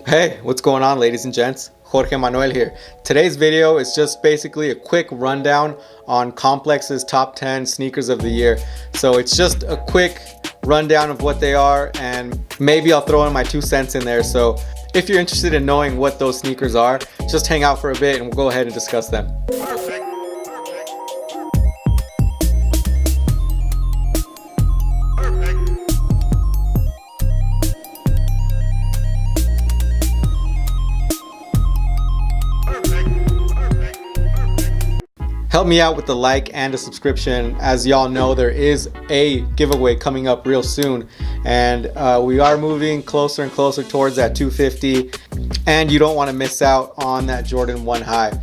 Hey, what's going on, ladies and gents? Jorge Manuel here. Today's video is just basically a quick rundown on Complex's top 10 sneakers of the year. So it's just a quick rundown of what they are, and maybe I'll throw in my 2 cents in there. So if you're interested in knowing what those sneakers are, just hang out for a bit and we'll go ahead and discuss them. Perfect. Help me out with the like and a subscription. As y'all know, there is a giveaway coming up real soon, and we are moving closer and closer towards that 250, and you don't want to miss out on that Jordan 1 high.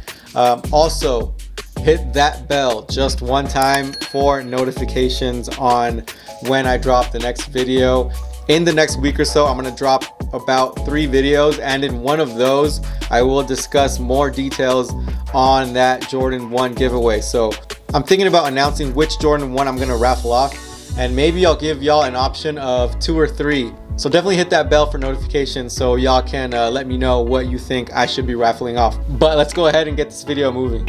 Also, hit that bell just one time for notifications on when I drop the next video. In the next week or so, I'm going to drop about 3 videos, and in one of those I will discuss more details on that Jordan 1 giveaway. So I'm thinking about announcing which Jordan 1 I'm going to raffle off, and maybe I'll give y'all an option of 2 or 3. So definitely hit that bell for notifications so y'all can let me know what you think I should be raffling off. But let's go ahead and get this video moving.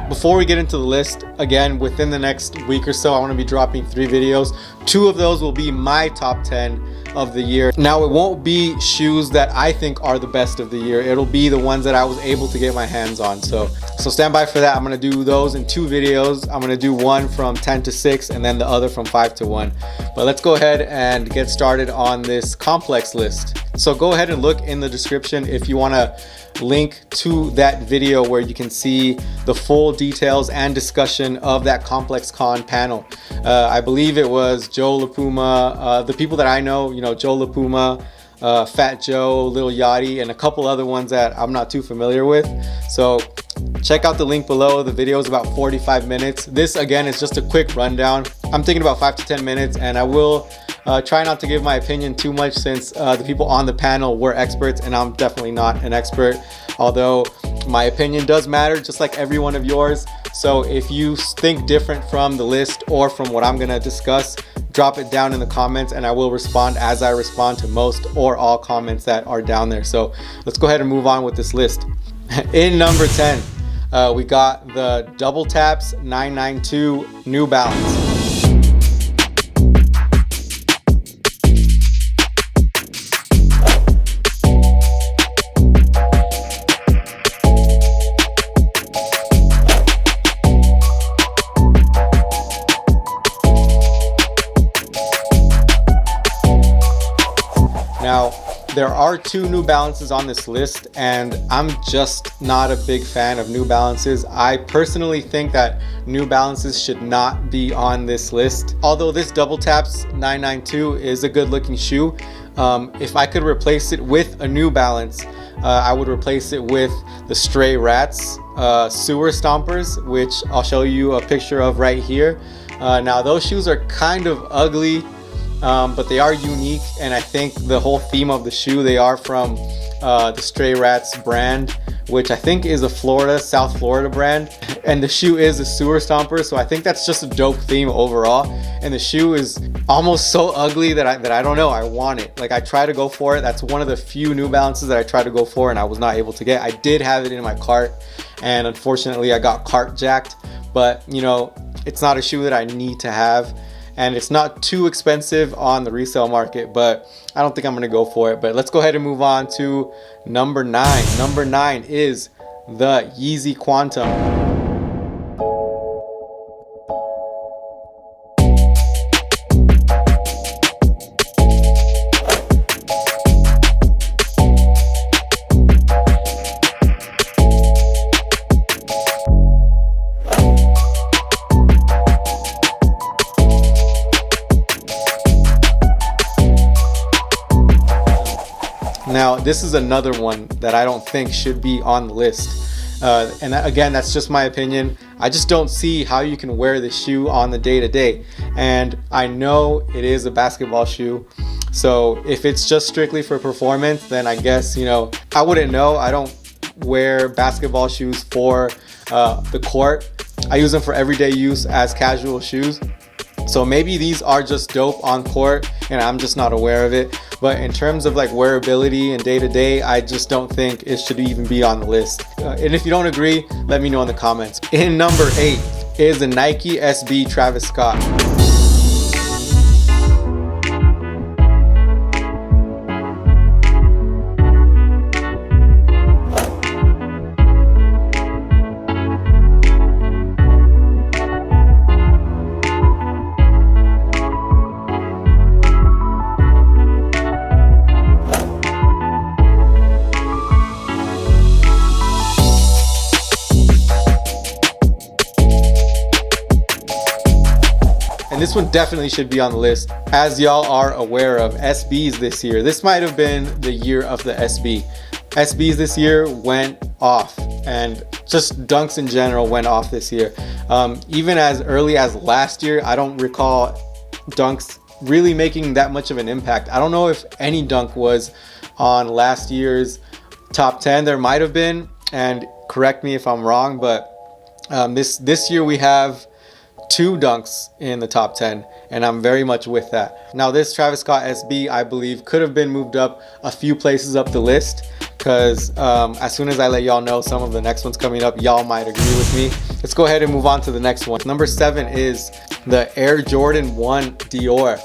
Before we get into the list, again, within the next week or so, I want to be dropping 3 videos. 2 of those will be my top 10 of the year. Now, it won't be shoes that I think are the best of the year. It'll be the ones that I was able to get my hands on. So stand by for that. I'm going to do those in 2 videos. I'm going to do one from 10 to 6 and then the other from 5 to 1. But let's go ahead and get started on this complex list. So go ahead and look in the description if you want to link to that video where you can see the full details and discussion of that complexcon panel. I believe it was Joe LaPuma, the people that I know, you know, Joe LaPuma, Fat Joe, Lil Yachty, and a couple other ones that I'm not too familiar with. So check out the link below. The video is about 45 minutes. This again is just a quick rundown. I'm thinking about 5 to 10 minutes, and I will try not to give my opinion too much since the people on the panel were experts and I'm definitely not an expert, although my opinion does matter just like every one of yours. So if you think different from the list or from what I'm going to discuss, drop it down in the comments and I will respond as I respond to most or all comments that are down there. So let's go ahead and move on with this list. In number 10, we got the Double Taps 992 New Balance. Now, there are 2 New Balances on this list, and I'm just not a big fan of New Balances. I personally think that New Balances should not be on this list. Although this Double Taps 992 is a good looking shoe, if I could replace it with a New Balance, I would replace it with the Stray Rats Sewer Stompers, which I'll show you a picture of right here. Now, those shoes are kind of ugly, but they are unique, and I think the whole theme of the shoe, they are from the Stray Rats brand, which I think is a South Florida brand, and the shoe is a sewer stomper, so I think that's just a dope theme overall. And the shoe is almost so ugly that I don't know, I want it. Like, I try to go for it. That's one of the few New Balances that I try to go for and I was not able to get. I did have it in my cart, and unfortunately I got cart jacked, but you know, it's not a shoe that I need to have. And it's not too expensive on the resale market, but I don't think I'm gonna go for it. But let's go ahead and move on to number 9. Number 9 is the Yeezy Quantum. Now, this is another one that I don't think should be on the list. And again, that's just my opinion. I just don't see how you can wear this shoe on the day-to-day. And I know it is a basketball shoe. So if it's just strictly for performance, then I guess, you know, I wouldn't know. I don't wear basketball shoes for the court. I use them for everyday use as casual shoes. So maybe these are just dope on court and I'm just not aware of it. But in terms of like wearability and day to day, I just don't think it should even be on the list. And if you don't agree, let me know in the comments. In number 8 is the Nike SB Travis Scott. And this one definitely should be on the list. As y'all are aware of, SBs this year, this might have been the year of the SB. SBs this year went off, and just dunks in general went off this year. Even as early as last year, I don't recall dunks really making that much of an impact. I don't know if any dunk was on last year's top 10. There might have been, and correct me if I'm wrong, but this year we have 2 dunks in the top 10, and I'm very much with that. Now this Travis Scott SB, I believe, could have been moved up a few places up the list, because as soon as I let y'all know some of the next ones coming up, y'all might agree with me. Let's go ahead and move on to the next one. Number 7 is the Air Jordan 1 Dior.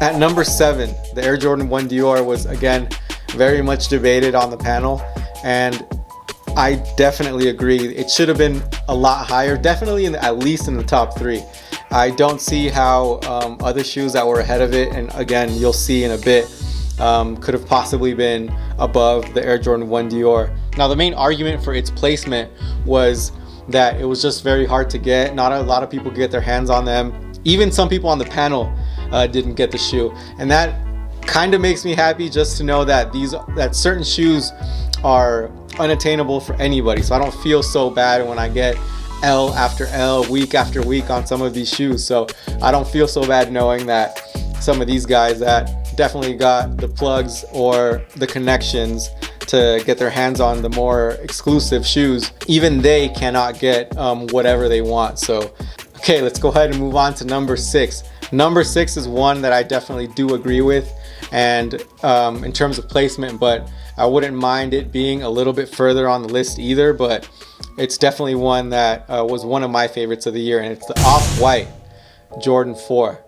At number 7, the Air Jordan 1 Dior was again very much debated on the panel, and I definitely agree. It should have been a lot higher, definitely at least in the top 3. I don't see how other shoes that were ahead of it, and again you'll see in a bit, could have possibly been above the Air Jordan 1 Dior. Now the main argument for its placement was that it was just very hard to get. Not a lot of people get their hands on them. Even some people on the panel didn't get the shoe, and that kind of makes me happy just to know that certain shoes are unattainable for anybody. So I don't feel so bad when I get L after L, week after week on some of these shoes. So I don't feel so bad knowing that some of these guys that definitely got the plugs or the connections to get their hands on the more exclusive shoes, even they cannot get whatever they want. So okay, let's go ahead and move on to number 6. Number 6 is one that I definitely do agree with, and in terms of placement, but I wouldn't mind it being a little bit further on the list either. But it's definitely one that was one of my favorites of the year, and it's the Off-White Jordan 4.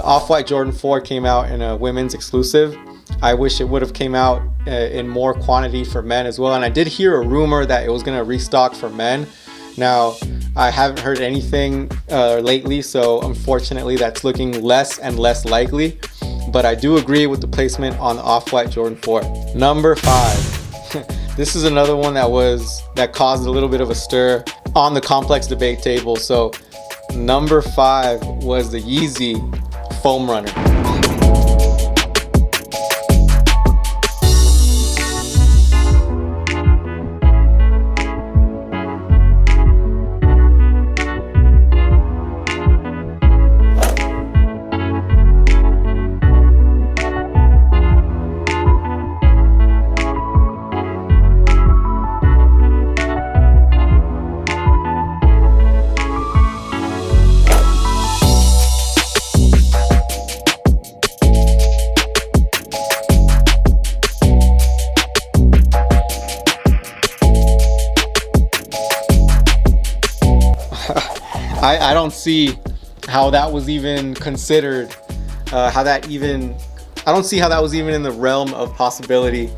Off-White Jordan 4 came out in a women's exclusive. I wish it would have came out in more quantity for men as well. And I did hear a rumor that it was going to restock for men. Now, I haven't heard anything lately, so unfortunately that's looking less and less likely. But I do agree with the placement on the Off-White Jordan 4. Number 5. This is another one that caused a little bit of a stir on the complex debate table. So number 5 was the Yeezy Foam Runner. don't see how that was even considered, I don't see how that was even in the realm of possibility.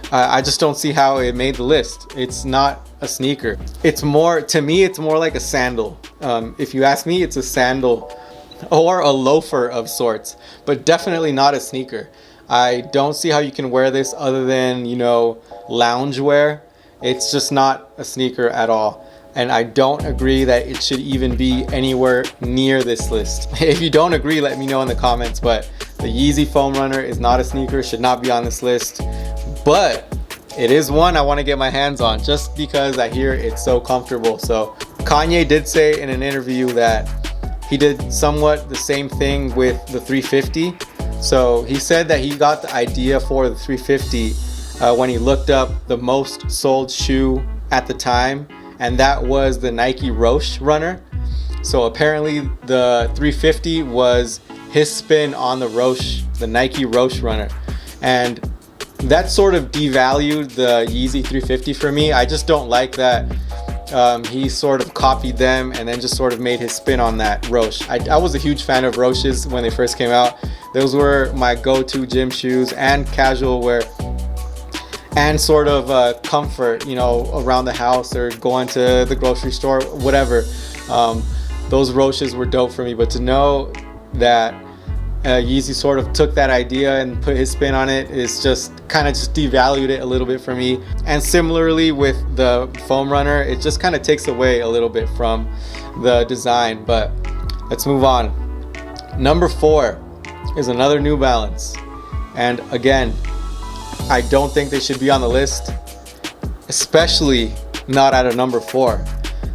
I just don't see how it made the list. It's not a sneaker. It's more, to me, it's more like a sandal. If you ask me, it's a sandal or a loafer of sorts, but definitely not a sneaker. I don't see how you can wear this other than, you know, lounge wear. It's just not a sneaker at all. And I don't agree that it should even be anywhere near this list. If you don't agree, let me know in the comments, but the Yeezy Foam Runner is not a sneaker, should not be on this list. But it is one I want to get my hands on just because I hear it's so comfortable. So Kanye did say in an interview that he did somewhat the same thing with the 350. So he said that he got the idea for the 350 when he looked up the most sold shoe at the time, and that was the Nike Roshe runner. So apparently the 350 was his spin on the Roshe, the Nike Roshe runner. And that sort of devalued the Yeezy 350 for me. I just don't like that he sort of copied them and then just sort of made his spin on that Roshe. I was a huge fan of Roshes when they first came out. Those were my go-to gym shoes and casual wear and sort of comfort, you know, around the house or going to the grocery store, whatever. Those Roshes were dope for me, but to know that Yeezy sort of took that idea and put his spin on it is just kind of just devalued it a little bit for me. And similarly with the Foam Runner, it just kind of takes away a little bit from the design. But let's move on. Number 4 is another New Balance, and again, I don't think they should be on the list, especially not at a number 4.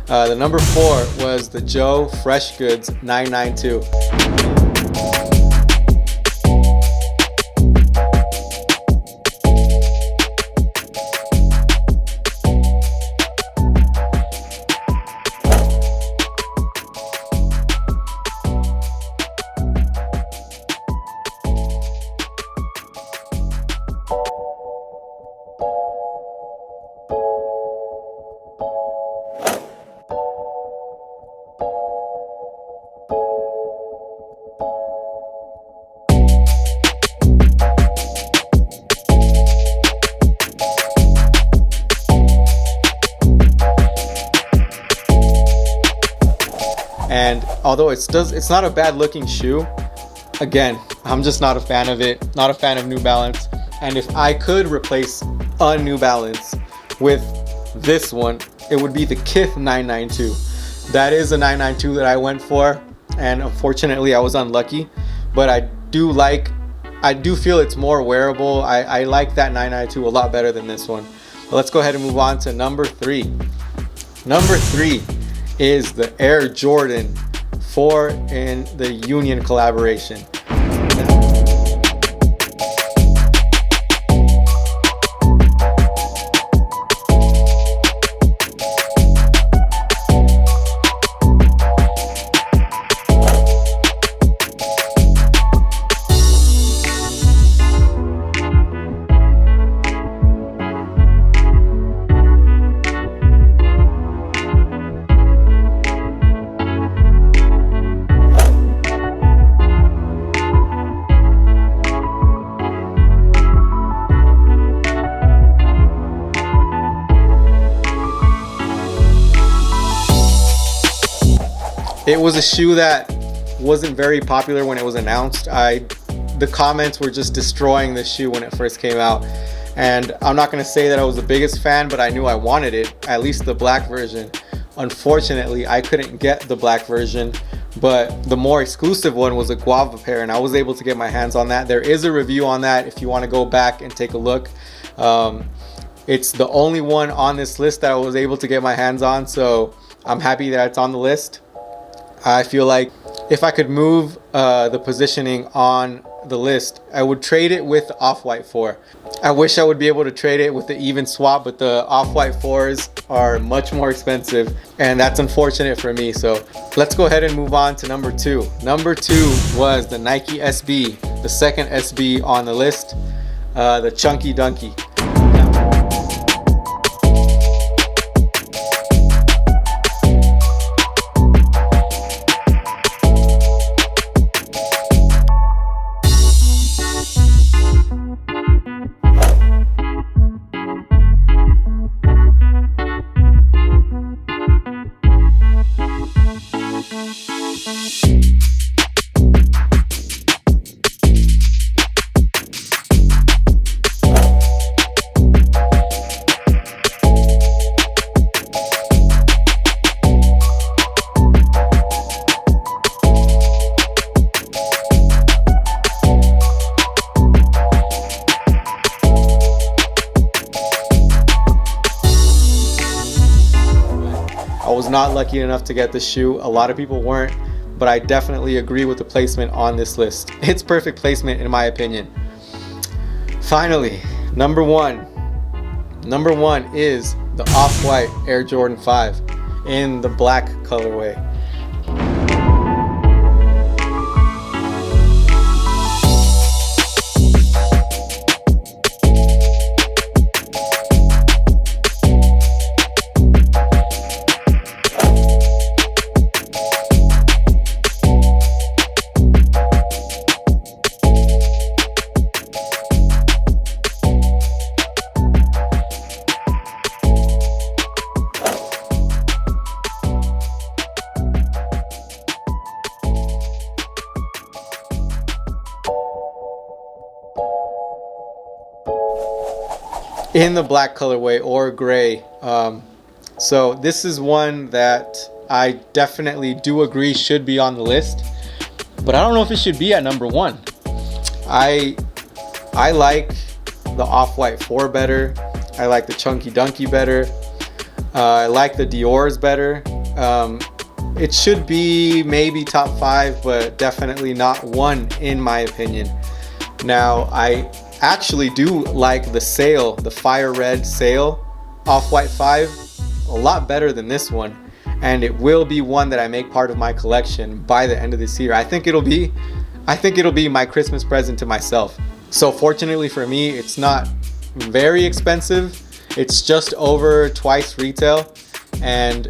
The number 4 was the Joe Fresh Goods 992. And although it's not a bad looking shoe, again, I'm just not a fan of it, not a fan of New Balance. And if I could replace a New Balance with this one, it would be the Kith 992. That is a 992 that I went for, and unfortunately I was unlucky, but I do feel it's more wearable. I like that 992 a lot better than this one. But let's go ahead and move on to number 3. Number 3 is the Air Jordan 4 in the Union collaboration. It was a shoe that wasn't very popular when it was announced. The comments were just destroying this shoe when it first came out. And I'm not going to say that I was the biggest fan, but I knew I wanted it, at least the black version. Unfortunately, I couldn't get the black version, but the more exclusive one was a guava pair, and I was able to get my hands on that. There is a review on that if you want to go back and take a look. It's the only one on this list that I was able to get my hands on, so I'm happy that it's on the list. I feel like if I could move the positioning on the list, I would trade it with the OffWhite 4. I wish I would be able to trade it with the even swap, but the OffWhite 4s are much more expensive, and that's unfortunate for me. So let's go ahead and move on to number 2. Number 2 was the Nike SB, the second SB on the list, the Chunky Dunky. not lucky enough to get the shoe. A lot of people weren't, but I definitely agree with the placement on this list. It's perfect placement in my opinion. Finally, number one. Number one is the Off-White Air Jordan 5 in the black colorway. In the black colorway or gray. So this is one that I definitely do agree should be on the list, but I don't know if it should be at number one. I like the Off-White 4 better. I like the Chunky Dunky better. I like the Dior's better. It should be maybe top 5, but definitely not 1 in my opinion. Now, I actually do like the Sail, the fire red Sail Off-White 5 a lot better than this one, and it will be one that I make part of my collection by the end of this year. I think it'll be my Christmas present to myself. So fortunately for me, it's not very expensive. It's just over twice retail, and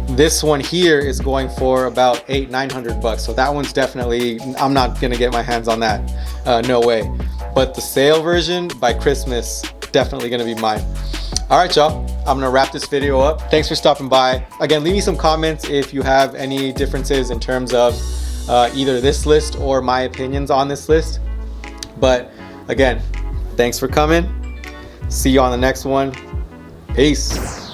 this one here is going for about $800-900. So that one's definitely, I'm not gonna get my hands on that. No way. But the Sail version by Christmas, definitely gonna be mine. All right, y'all, I'm gonna wrap this video up. Thanks for stopping by. Again, leave me some comments if you have any differences in terms of either this list or my opinions on this list. But again, thanks for coming. See you on the next one. Peace.